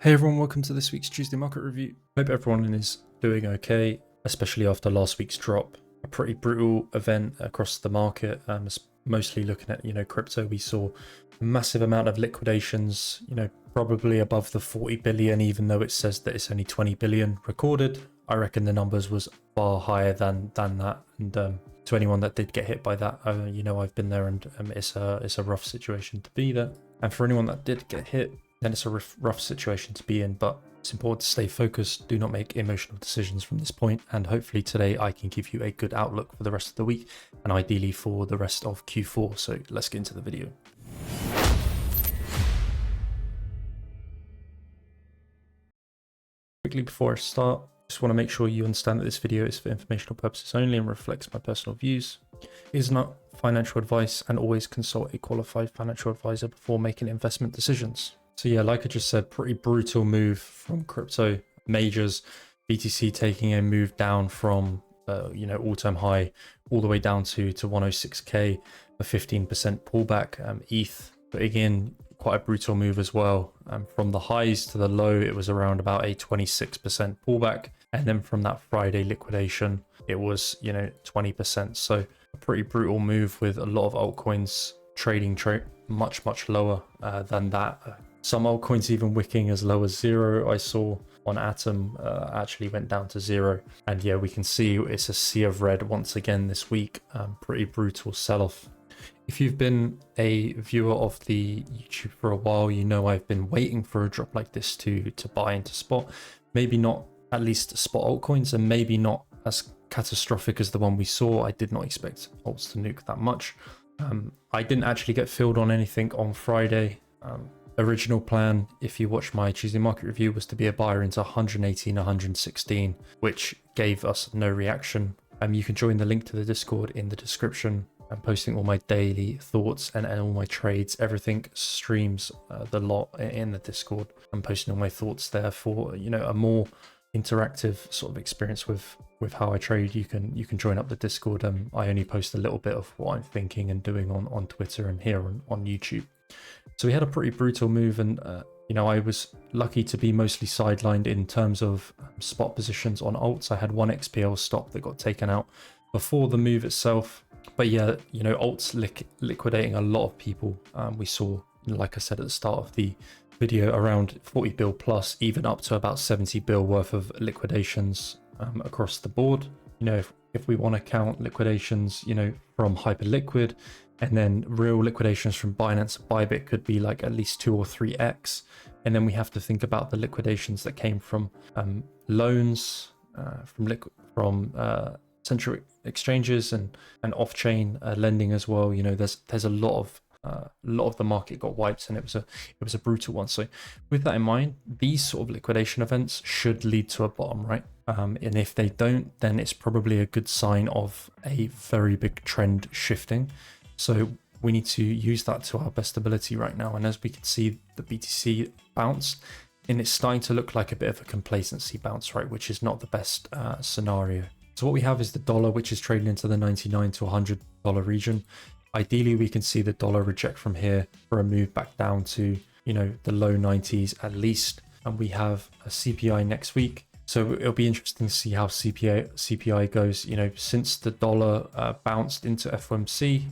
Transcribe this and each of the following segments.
Hey everyone, welcome to this week's Tuesday market review. Hope everyone is doing okay, especially after last week's drop. A pretty brutal event across the market, mostly looking at, crypto. We saw a massive amount of liquidations, probably above the 40 billion, even though it says that it's only 20 billion recorded. I reckon the numbers was far higher than that. And to anyone that did get hit by that, I've been there, and it's a rough situation to be there. And for anyone that did get hit, then it's a rough situation to be in, but it's important to stay focused, do not make emotional decisions from this point, and hopefully today I can give you a good outlook for the rest of the week, and ideally for the rest of Q4, so let's get into the video. Quickly before I start, just want to make sure you understand that this video is for informational purposes only and reflects my personal views. It is not financial advice, and always consult a qualified financial advisor before making investment decisions. So yeah, like I just said, pretty brutal move from crypto majors. BTC taking a move down from all-time high all the way down to 106k, a 15% pullback. ETH putting in quite a brutal move as well. From the highs to the low, it was around about a 26% pullback, and then from that Friday liquidation, it was 20%. So a pretty brutal move with a lot of altcoins trading much lower than that. Some altcoins even wicking as low as 0. I saw on Atom actually went down to 0. And yeah, we can see it's a sea of red once again this week. Pretty brutal sell-off. If you've been a viewer of the YouTube for a while, I've been waiting for a drop like this to buy into spot. Maybe not at least spot altcoins, and maybe not as catastrophic as the one we saw. I did not expect alts to nuke that much. I didn't actually get filled on anything on Friday. Original plan, if you watch my Tuesday market review, was to be a buyer into 118, 116, which gave us no reaction. You can join the link to the Discord in the description. I'm posting all my daily thoughts and all my trades. Everything streams the lot in the Discord. I'm posting all my thoughts there for a more interactive sort of experience with how I trade. You can join up the Discord. I only post a little bit of what I'm thinking and doing on Twitter and here on YouTube. So we had a pretty brutal move, and I was lucky to be mostly sidelined in terms of spot positions on alts. I had one XPL stop that got taken out before the move itself. But yeah, alts liquidating a lot of people. We saw, like I said at the start of the video, around 40 bill plus, even up to about 70 bill worth of liquidations across the board. If we want to count liquidations, from Hyperliquid, and then real liquidations from Binance and Bybit could be like at least 2 or 3x. And then we have to think about the liquidations that came from loans, from central exchanges and off-chain lending as well. There's a lot of the market got wiped, and it was a brutal one. So with that in mind, these sort of liquidation events should lead to a bottom, right? And if they don't, then it's probably a good sign of a very big trend shifting. So we need to use that to our best ability right now. And as we can see, the BTC bounced, and it's starting to look like a bit of a complacency bounce, right? Which is not the best scenario. So what we have is the dollar, which is trading into the $99 to $100 region. Ideally, we can see the dollar reject from here for a move back down to, the low 90s at least. And we have a CPI next week. So it'll be interesting to see how CPI goes. Since the dollar bounced into FOMC,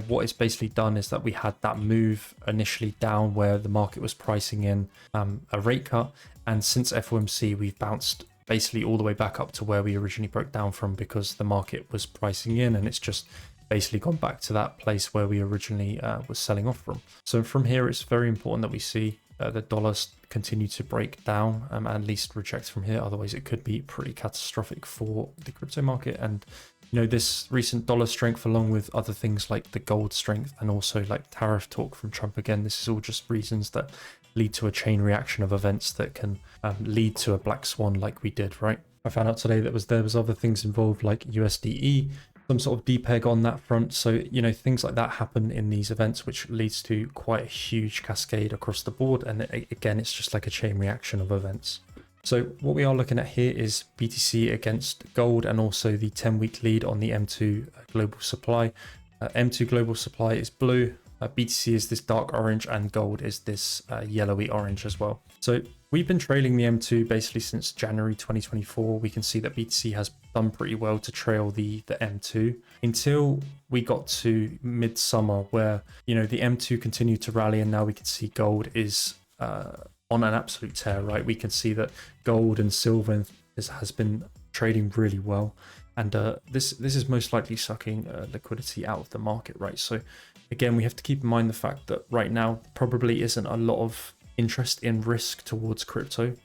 what it's basically done is that we had that move initially down where the market was pricing in a rate cut. And since FOMC, we've bounced basically all the way back up to where we originally broke down from, because the market was pricing in, and it's just basically gone back to that place where we originally was selling off from. So from here, it's very important that we see the dollars continue to break down, at least reject from here. Otherwise, it could be pretty catastrophic for the crypto market. And this recent dollar strength, along with other things like the gold strength and also like tariff talk from Trump again, this is all just reasons that lead to a chain reaction of events that can lead to a black swan like we did, right? I found out today that there was other things involved, like USDE, some sort of depeg on that front. So, things like that happen in these events, which leads to quite a huge cascade across the board. And again, it's just like a chain reaction of events. So what we are looking at here is BTC against gold, and also the 10-week lead on the M2 global supply. M2 global supply is blue. BTC is this dark orange and gold is this yellowy orange as well. So we've been trailing the M2 basically since January 2024. We can see that BTC has done pretty well to trail the M2 until we got to midsummer, where, you know, the M2 continued to rally, and now we can see gold is on an absolute tear, right? We can see that gold and silver has been trading really well, and this is most likely sucking liquidity out of the market, right? So again, we have to keep in mind the fact that right now probably isn't a lot of interest in risk towards crypto,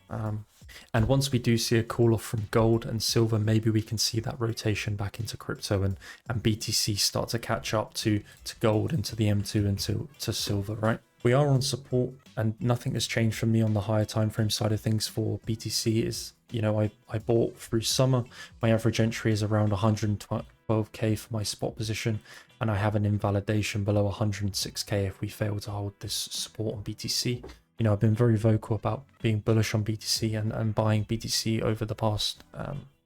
and once we do see a cool off from gold and silver, maybe we can see that rotation back into crypto, and BTC start to catch up to gold and to the M2 and to silver, right? We are on support, and nothing has changed for me on the higher time frame side of things for BTC. Is, you know, I bought through summer. My average entry is around 112k for my spot position, and I have an invalidation below 106k if we fail to hold this support on BTC. You know, I've been very vocal about being bullish on BTC and buying BTC over the past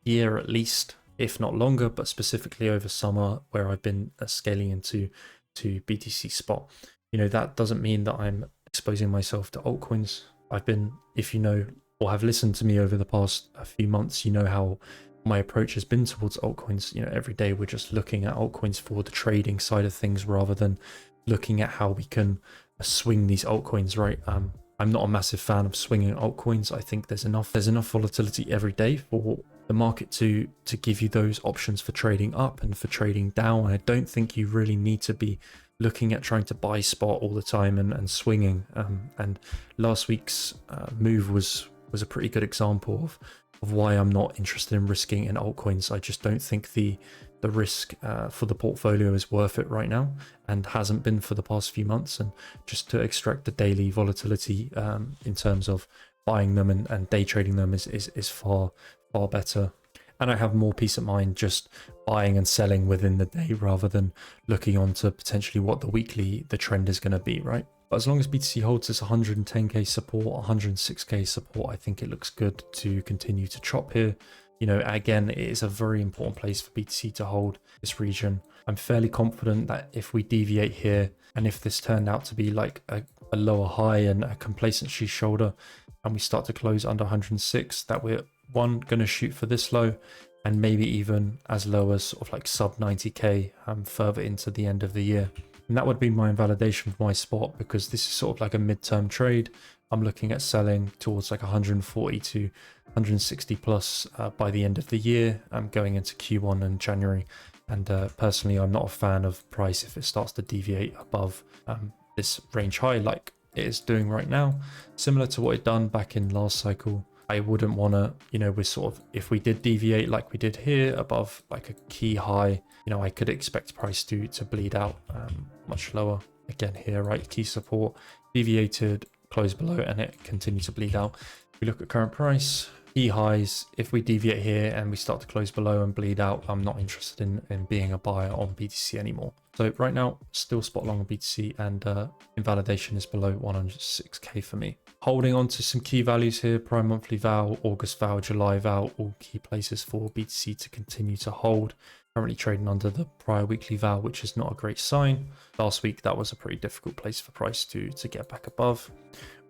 year at least, if not longer, but specifically over summer, where I've been scaling into BTC spot. You know, that doesn't mean that I'm exposing myself to altcoins. I've been, if you know or have listened to me over the past few months, you know how my approach has been towards altcoins. You know, every day we're just looking at altcoins for the trading side of things rather than looking at how we can swing these altcoins, right? I'm not a massive fan of swinging altcoins. I think there's enough volatility every day for the market to give you those options for trading up and for trading down. I don't think you really need to be looking at trying to buy spot all the time and swinging. And last week's move was a pretty good example of why I'm not interested in risking in altcoins. I just don't think the risk for the portfolio is worth it right now, and hasn't been for the past few months. And just to extract the daily volatility in terms of buying them and day trading them is far better. And I have more peace of mind just buying and selling within the day rather than looking on to potentially what the trend is going to be, right? But as long as BTC holds this 110k support, 106k support, I think it looks good to continue to chop here. You know, again, it is a very important place for BTC to hold this region. I'm fairly confident that if we deviate here, and if this turned out to be like a lower high and a complacency shoulder, and we start to close under 106, that we're going to shoot for this low, and maybe even as low as sort of like sub 90k further into the end of the year. And that would be my invalidation for my spot, because this is sort of like a midterm trade. I'm looking at selling towards like 140 to 160 plus by the end of the year. I'm going into Q1 and January. And personally, I'm not a fan of price if it starts to deviate above this range high like it is doing right now. Similar to what it done back in last cycle. I wouldn't want to, you know, we're sort of, if we did deviate like we did here above like a key high, you know, I could expect price to bleed out much lower. Again here, right, key support, deviated, closed below, and it continued to bleed out. If we look at current price, key highs, if we deviate here and we start to close below and bleed out, I'm not interested in being a buyer on BTC anymore. So right now, still spot long on BTC, and invalidation is below 106k for me. Holding on to some key values here: prime monthly val, August val, July val, all key places for BTC to continue to hold. Currently trading under the prior weekly val, which is not a great sign. Last week, that was a pretty difficult place for price to get back above.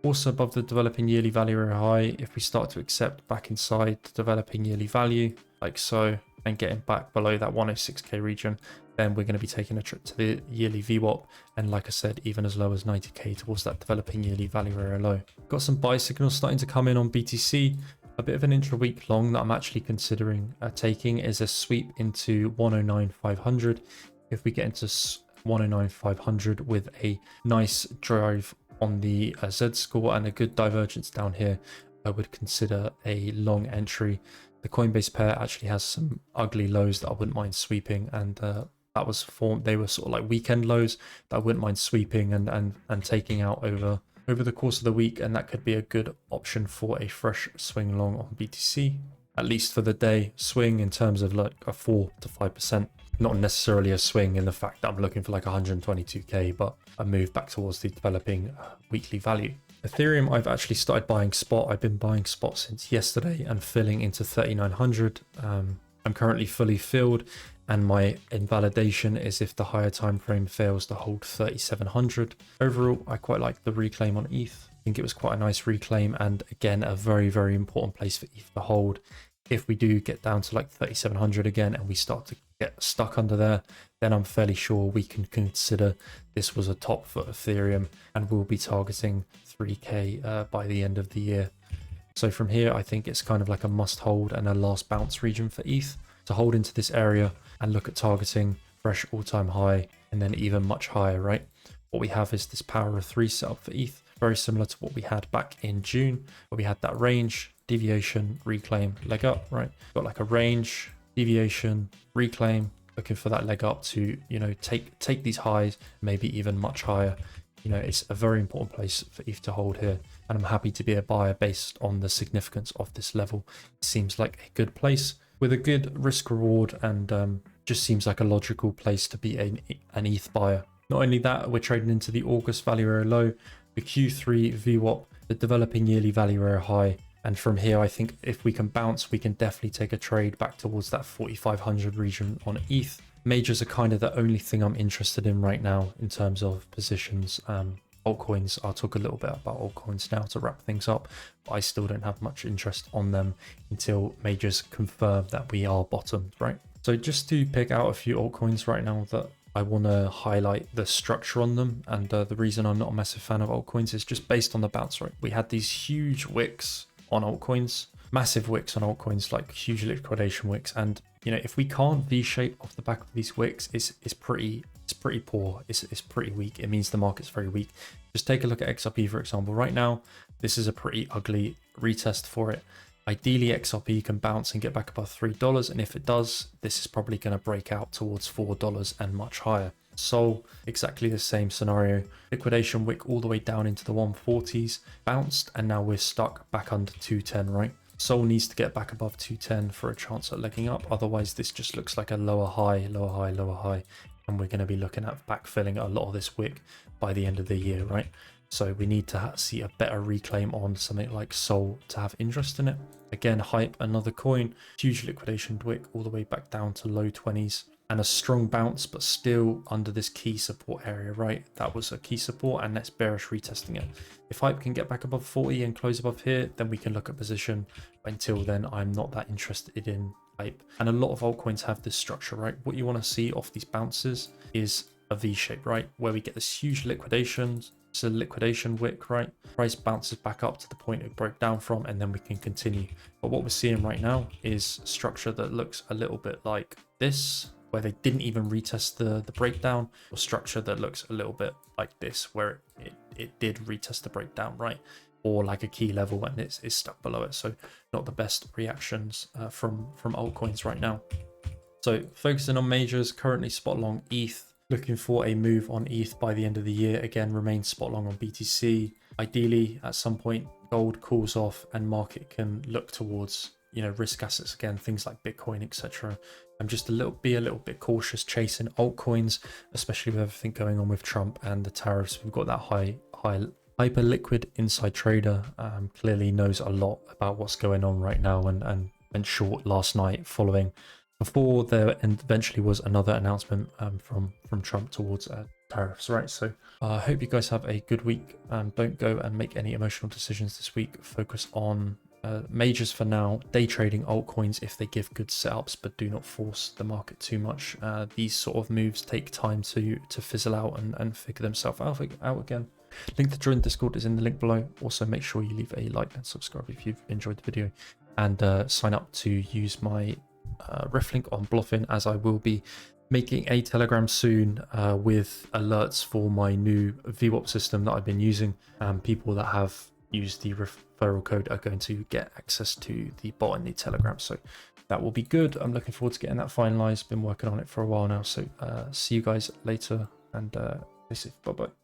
Also above the developing yearly value area high, if we start to accept back inside the developing yearly value, like so, and getting back below that 106k region, then we're going to be taking a trip to the yearly VWAP, and like I said, even as low as 90k towards that developing yearly value area low. Got some buy signals starting to come in on BTC. A bit of an intra-week long that I'm actually considering taking is a sweep into 109,500. If we get into 109,500 with a nice drive on the Z score and a good divergence down here, I would consider a long entry. The Coinbase pair actually has some ugly lows that I wouldn't mind sweeping, and that was formed. They were sort of like weekend lows that I wouldn't mind sweeping and taking out over the course of the week, and that could be a good option for a fresh swing long on BTC, at least for the day swing, in terms of like a 4 to 5%. Not necessarily a swing in the fact that I'm looking for like 122k, but a move back towards the developing weekly value. Ethereum, I've actually started buying spot. I've been buying spot since yesterday and filling into 3,900. I'm currently fully filled, And my invalidation is if the higher time frame fails to hold 3700. Overall, I quite like the reclaim on ETH. I think it was quite a nice reclaim, and again, a very, very important place for ETH to hold. If we do get down to like 3700 again and we start to get stuck under there, then I'm fairly sure we can consider this was a top for Ethereum, and we'll be targeting 3K by the end of the year. So from here, I think it's kind of like a must hold and a last bounce region for ETH to hold into this area and look at targeting fresh all-time high and then even much higher, right? What we have is this power of 3 setup for ETH, very similar to what we had back in June, where we had that range, deviation, reclaim, leg up, right? Got like a range, deviation, reclaim, looking for that leg up to, you know, take these highs, maybe even much higher. You know, it's a very important place for ETH to hold here, and I'm happy to be a buyer based on the significance of this level. It seems like a good place with a good risk reward, and just seems like a logical place to be an ETH buyer. Not only that, we're trading into the August value area low, the Q3 VWAP, the developing yearly value area high. And from here, I think if we can bounce, we can definitely take a trade back towards that 4,500 region on ETH. Majors are kind of the only thing I'm interested in right now in terms of positions. Altcoins, I'll talk a little bit about altcoins now to wrap things up, but I still don't have much interest on them until majors confirm that we are bottomed, right? So just to pick out a few altcoins right now that I want to highlight the structure on them, and the reason I'm not a massive fan of altcoins is just based on the bounce rate. We had these huge wicks on altcoins, massive wicks on altcoins, like huge liquidation wicks, and you know, if we can't V-shape off the back of these wicks, it's pretty poor. It's pretty weak. It means the market's very weak. Just take a look at XRP, for example. Right now, this is a pretty ugly retest for it. Ideally, XRP can bounce and get back above $3, and if it does, this is probably going to break out towards $4 and much higher. So exactly the same scenario. Liquidation wick all the way down into the 140s, bounced, and now we're stuck back under 210, right? Sol needs to get back above 210 for a chance at legging up. Otherwise, this just looks like a lower high, lower high, lower high. And we're going to be looking at backfilling a lot of this wick by the end of the year, right? So we need to see a better reclaim on something like Sol to have interest in it. Again, Hype, another coin, huge liquidation wick all the way back down to low 20s. And a strong bounce, but still under this key support area, right? That was a key support, and that's bearish retesting it. If Hype can get back above 40 and close above here, then we can look at position. Until then, I'm not that interested in Hype. And a lot of altcoins have this structure, right? What you want to see off these bounces is a V shape, right? Where we get this huge liquidation. It's a liquidation wick, right? Price bounces back up to the point it broke down from, and then we can continue. But what we're seeing right now is structure that looks a little bit like this, where they didn't even retest the breakdown, or structure that looks a little bit like this, where it did retest the breakdown, right? Or like a key level and it's stuck below it. So not the best reactions from altcoins right now. So focusing on majors, currently spot long ETH, looking for a move on ETH by the end of the year. Again, remain spot long on BTC. Ideally, at some point, gold cools off and market can look towards, you know, risk assets again, things like Bitcoin, etc. I'm just be a little bit cautious chasing altcoins, especially with everything going on with Trump and the tariffs. We've got that hyper liquid inside trader, clearly knows a lot about what's going on right now, and went short last night following before there eventually was another announcement from Trump towards tariffs, right? So I hope you guys have a good week. Don't go and make any emotional decisions this week. Focus on majors for now. Day trading altcoins if they give good setups, but do not force the market too much. These sort of moves take time to fizzle out and figure themselves out again. Link to join Discord is in the link below. Also, make sure you leave a like and subscribe if you've enjoyed the video, and sign up to use my ref link on Blofin, as I will be making a Telegram soon with alerts for my new VWAP system that I've been using. People that have used the referral code are going to get access to the bot in the Telegram, so that will be good. I'm looking forward to getting that finalized. Been working on it for a while now, so see you guys later, and stay safe. Bye bye.